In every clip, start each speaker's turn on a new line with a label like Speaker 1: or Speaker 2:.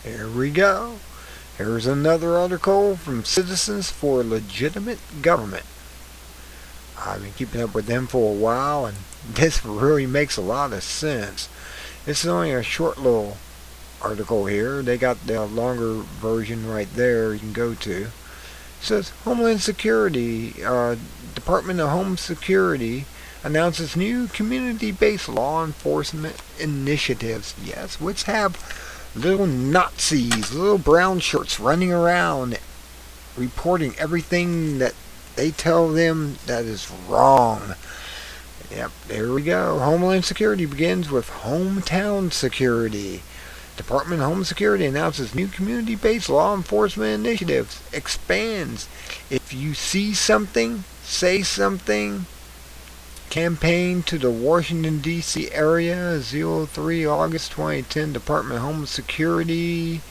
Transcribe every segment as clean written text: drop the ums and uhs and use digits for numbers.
Speaker 1: Here we go. Here's another article from Citizens for Legitimate Government. I've been keeping up with them for a while, and this really makes a lot of sense. This is only a short little article here. They got the longer version right there you can go to. It says Homeland Security, Department of Home Security announces new community-based law enforcement initiatives. Yes, which have little Nazis, little brown shirts running around reporting everything that they tell them that is wrong. Yep, there we go. Homeland Security begins with hometown security. Department of Home Security announces new community-based law enforcement initiatives. Expands. If you see something, say something. Campaign to the Washington, D.C. area, 03 August 2010, Department of Home Security.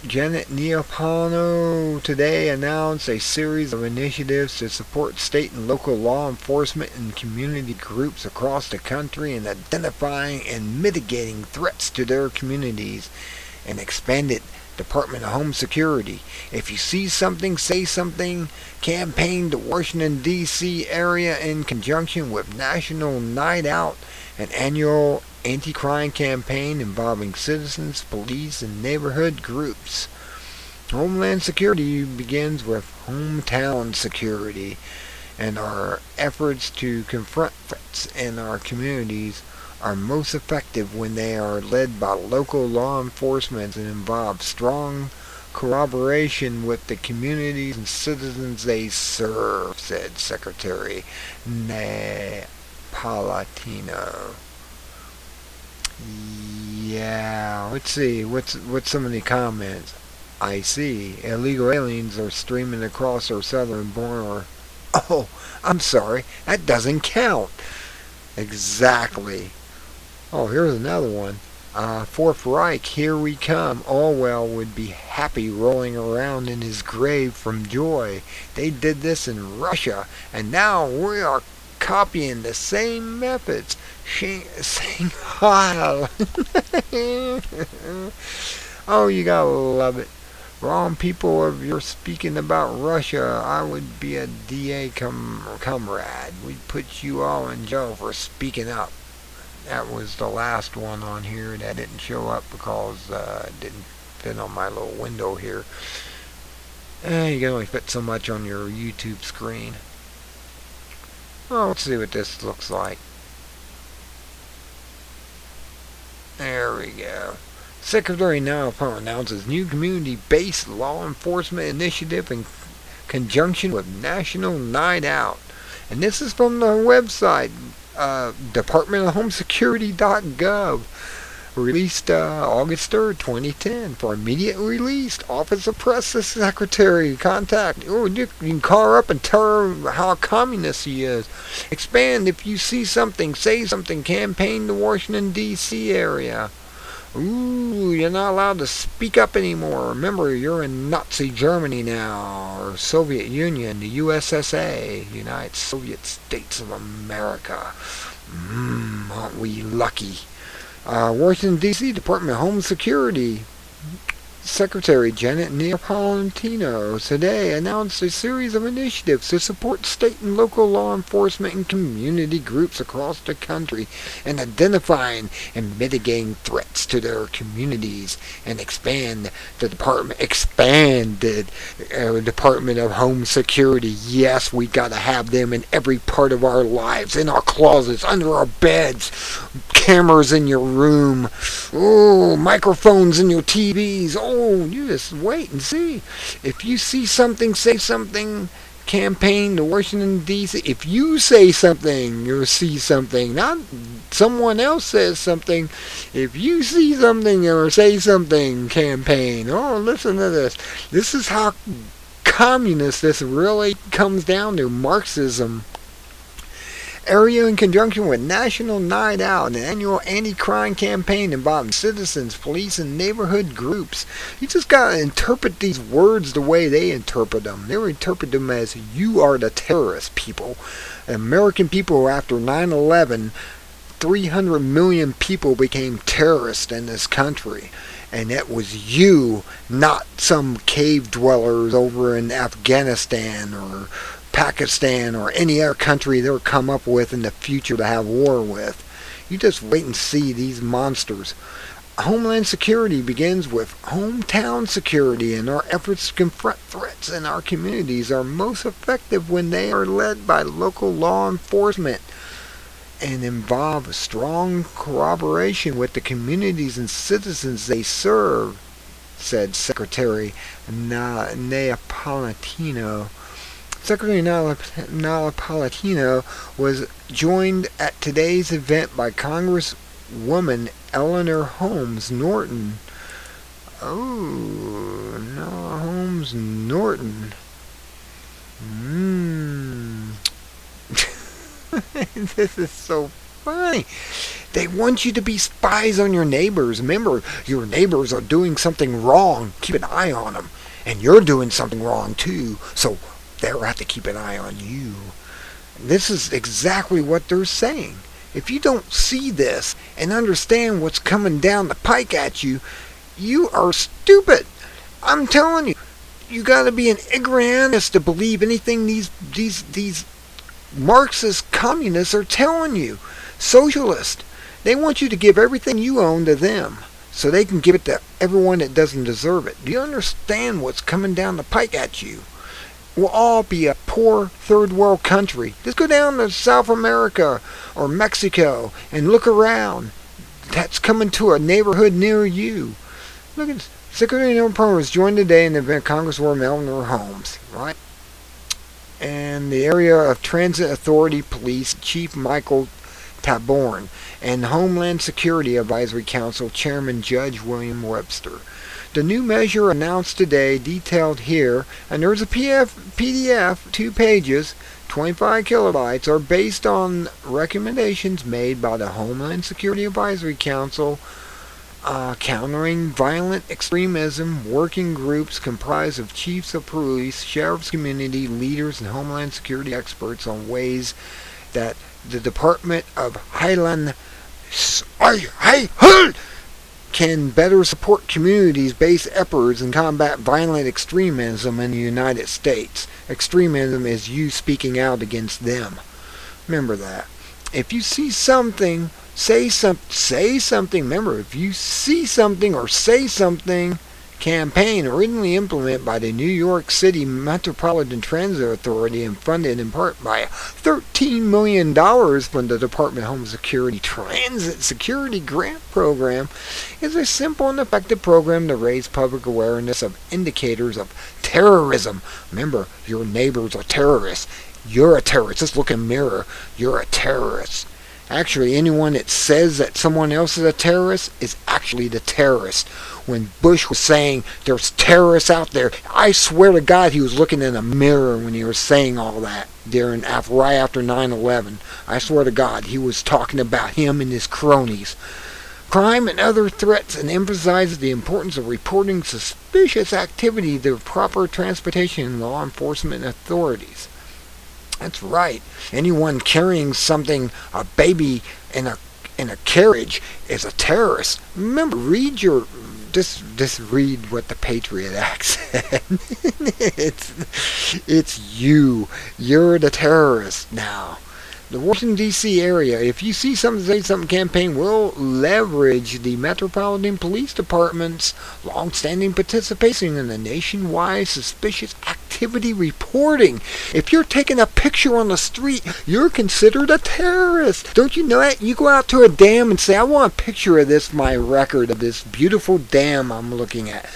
Speaker 1: Janet Neapolitano today announced a series of initiatives to support state and local law enforcement and community groups across the country in identifying and mitigating threats to their communities. And expanded Department of Home Security. If you see something, say something. Campaign to Washington, D.C. area in conjunction with National Night Out, an annual anti-crime campaign involving citizens, police, and neighborhood groups. Homeland Security begins with hometown security, and our efforts to confront threats in our communities are most effective when they are led by local law enforcement and involve strong collaboration with the communities and citizens they serve, said Secretary Napolitano. Yeah, let's see. What's some of the comments? I see. Illegal aliens are streaming across our southern border. Oh, I'm sorry. That doesn't count. Exactly. Oh, here's another one. Fourth Reich, here we come. Orwell would be happy rolling around in his grave from joy. They did this in Russia, and now we are copying the same methods. Shanghai. Oh, you gotta love it. Wrong people, if you're speaking about Russia, I would be a DA comrade. We'd put you all in jail for speaking up. That was the last one on here that didn't show up because it didn't fit on my little window here. You can only fit so much on your YouTube screen. Well, let's see what this looks like. There we go. Secretary Napolitano announces new community-based law enforcement initiative in conjunction with National Night Out. And this is from the website, Department of Home Security.gov, released August 3rd, 2010. For immediate release, Office of Press Secretary, contact. Oh, you can call her up and tell her how communist he is. Expand. If you see something, say something. Campaign to Washington, D.C. area. Ooh, you're not allowed to speak up anymore. Remember, you're in Nazi Germany now, or Soviet Union, the USSA, United Soviet States of America. Aren't we lucky? Washington, D.C. Department of Home Security Secretary Janet Neapolitano today announced a series of initiatives to support state and local law enforcement and community groups across the country in identifying and mitigating threats to their communities, and expanded Department of Home Security. Yes, we gotta have them in every part of our lives, in our closets, under our beds, cameras in your room, oh, microphones in your TVs. Oh, you just wait and see. If you see something, say something. Campaign to Washington, D.C. If you say something, you'll see something. Not someone else says something. If you see something or say something, campaign. Oh, listen to this. This is how communist this really comes down to. Marxism. Area in conjunction with National Night Out, an annual anti-crime campaign involving citizens, police, and neighborhood groups. You just gotta interpret these words the way they interpret them. They interpret them as, you are the terrorist people. American people after 9/11 300 million people became terrorists in this country. And it was you, not some cave dwellers over in Afghanistan or Pakistan or any other country they'll come up with in the future to have war with. You just wait and see these monsters. Homeland security begins with hometown security, and our efforts to confront threats in our communities are most effective when they are led by local law enforcement and involve strong cooperation with the communities and citizens they serve, said Secretary Napolitano. Secretary Napolitano was joined at today's event by Congresswoman Eleanor Holmes Norton. Oh, no, Holmes Norton. This is so funny. They want you to be spies on your neighbors. Remember, your neighbors are doing something wrong. Keep an eye on them. And you're doing something wrong too. So they'll have to keep an eye on you. This is exactly what they're saying. If you don't see this and understand what's coming down the pike at you, you are stupid. I'm telling you. You got to be an ignoramus to believe anything these Marxist communists are telling you. Socialist. They want you to give everything you own to them so they can give it to everyone that doesn't deserve it. Do you understand what's coming down the pike at you? We'll all be a poor third world country. Just go down to South America or Mexico and look around. That's coming to a neighborhood near you. Look at this. Secretary of State was joined today in the event Congresswoman Eleanor Holmes, right? And the Area of Transit Authority Police Chief Michael Taborn and Homeland Security Advisory Council Chairman Judge William Webster. The new measure announced today, detailed here, and there's a PDF, 2 pages, 25 kilobytes, are based on recommendations made by the Homeland Security Advisory Council, countering violent extremism working groups comprised of chiefs of police, sheriffs, community leaders, and Homeland Security experts on ways that the Department of Highland can better support communities-based efforts and combat violent extremism in the United States. Extremism is you speaking out against them. Remember that. If you see something, say something. Remember, if you see something or say something, campaign originally implemented by the New York City Metropolitan Transit Authority and funded in part by $13 million from the Department of Homeland Security Transit Security Grant Program, is a simple and effective program to raise public awareness of indicators of terrorism. Remember, your neighbors are terrorists. You're a terrorist. Just look in the mirror. You're a terrorist. Actually, anyone that says that someone else is a terrorist is actually the terrorist. When Bush was saying there's terrorists out there, I swear to God he was looking in a mirror when he was saying all that right after 9/11. I swear to God he was talking about him and his cronies. Crime and other threats, and emphasizes the importance of reporting suspicious activity to proper transportation and law enforcement authorities. That's right. Anyone carrying something, a baby in a carriage, is a terrorist. Remember, just read what the Patriot Act said. it's you. You're the terrorist now. The Washington, D.C. area, if you see something, say something campaign, will leverage the Metropolitan Police Department's long-standing participation in the nationwide suspicious activity reporting. If you're taking a picture on the street, you're considered a terrorist. Don't you know that? You go out to a dam and say, I want a picture of this, my record of this beautiful dam I'm looking at.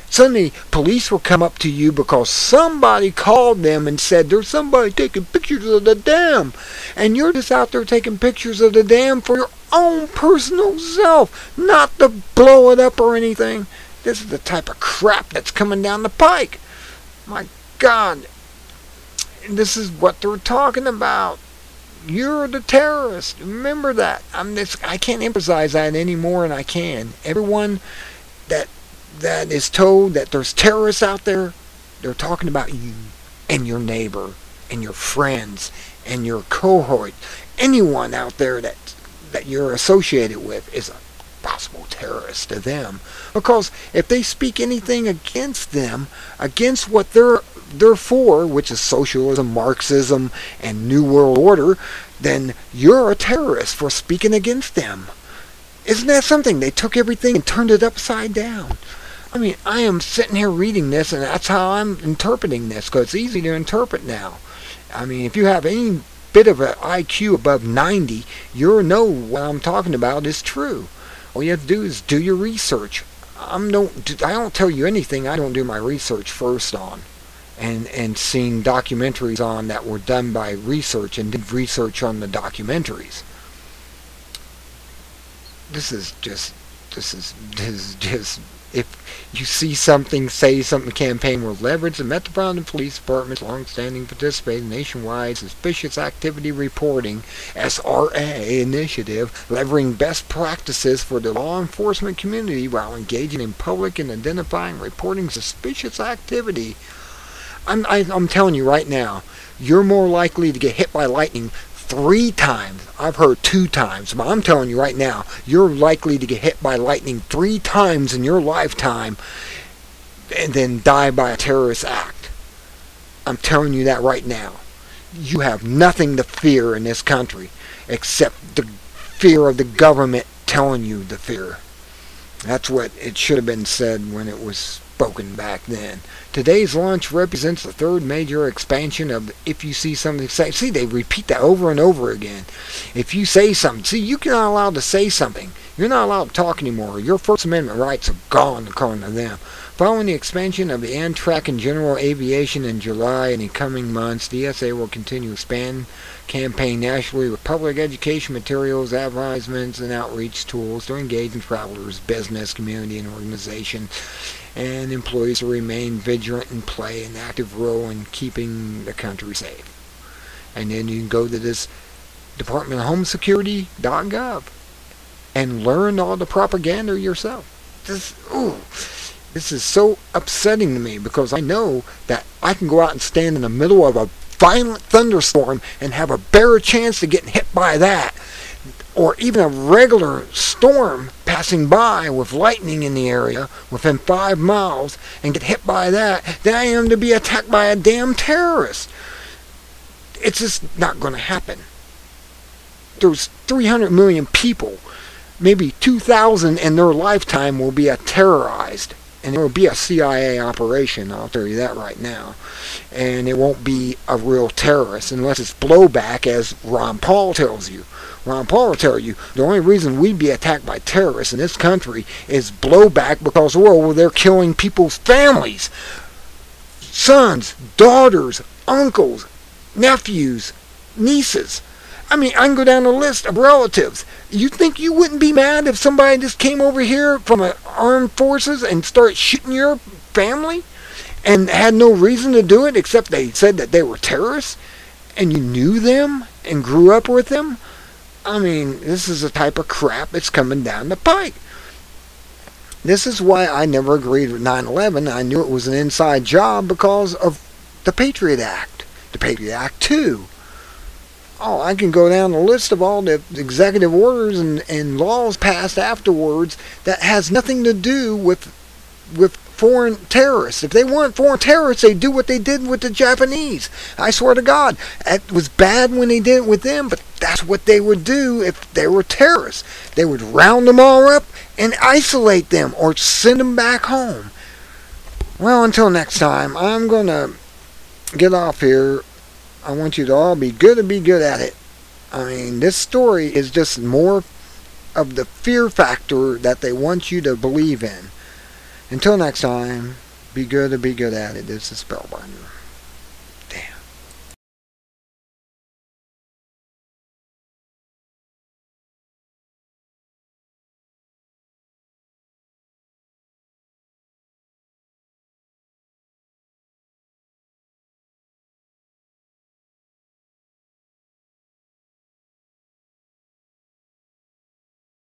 Speaker 1: Suddenly, police will come up to you because somebody called them and said, there's somebody taking pictures of the dam. And you're just out there taking pictures of the dam for your own personal self, not to blow it up or anything. This is the type of crap that's coming down the pike. My God. This is what they're talking about. You're the terrorist. Remember that. I can't emphasize that anymore, and I can. Everyone that is told that there's terrorists out there, they're talking about you and your neighbor and your friends and your cohort. Anyone out there that that you're associated with is a possible terrorist to them. Because if they speak anything against them, against what they're for, which is socialism, Marxism, and New World Order, then you're a terrorist for speaking against them. Isn't that something? They took everything and turned it upside down. I mean, I am sitting here reading this, and that's how I'm interpreting this, because it's easy to interpret now. I mean, if you have any bit of an IQ above 90, you'll know what I'm talking about is true. All you have to do is do your research. I don't tell you anything I don't do my research first on. And seeing documentaries on that were done by research and did research on the documentaries. This is just, if you see something, say something, campaign will leverage the Metropolitan Police Department's long-standing participating nationwide suspicious activity reporting (SRA) initiative, leveraging best practices for the law enforcement community while engaging in public and identifying reporting suspicious activity. I'm telling you right now, you're more likely to get hit by lightning 3 times. I've heard 2 times, but I'm telling you right now, you're likely to get hit by lightning 3 times in your lifetime and then die by a terrorist act. I'm telling you that right now. You have nothing to fear in this country except the fear of the government telling you the fear. That's what it should have been said when it was spoken back then. Today's launch represents the 3rd major expansion of if you see something, say. See, they repeat that over and over again. If you say something, see, you're not allowed to say something. You're not allowed to talk anymore. Your First Amendment rights are gone, according to them. Following the expansion of the Amtrak and general aviation in July and in coming months, DSA will continue to expand campaign nationally with public education materials, advertisements, and outreach tools to engage in travelers, business, community, and organization, and employees will remain vigilant and play an active role in keeping the country safe. And then you can go to this Department of Home Security.gov and learn all the propaganda yourself. This is so upsetting to me, because I know that I can go out and stand in the middle of a violent thunderstorm and have a better chance of getting hit by that, or even a regular storm passing by with lightning in the area within 5 miles and get hit by that, than I am to be attacked by a damn terrorist. It's just not going to happen. There's 300 million people. Maybe 2,000 in their lifetime will be terrorized. And it will be a CIA operation, I'll tell you that right now. And it won't be a real terrorist unless it's blowback, as Ron Paul tells you. Ron Paul will tell you the only reason we'd be attacked by terrorists in this country is blowback, because, well, they're killing people's families. Sons, daughters, uncles, nephews, nieces. I mean, I can go down the list of relatives. You think you wouldn't be mad if somebody just came over here from the armed forces and started shooting your family and had no reason to do it except they said that they were terrorists and you knew them and grew up with them? I mean, this is the type of crap that's coming down the pike. This is why I never agreed with 9/11. I knew it was an inside job because of the Patriot Act. The Patriot Act 2. Oh, I can go down the list of all the executive orders and laws passed afterwards that has nothing to do with foreign terrorists. If they weren't foreign terrorists, they'd do what they did with the Japanese. I swear to God, it was bad when they did it with them, but that's what they would do if they were terrorists. They would round them all up and isolate them or send them back home. Well, until next time, I'm going to get off here. I want you to all be good and be good at it. I mean, this story is just more of the fear factor that they want you to believe in. Until next time, be good and be good at it. This is Spellbinder.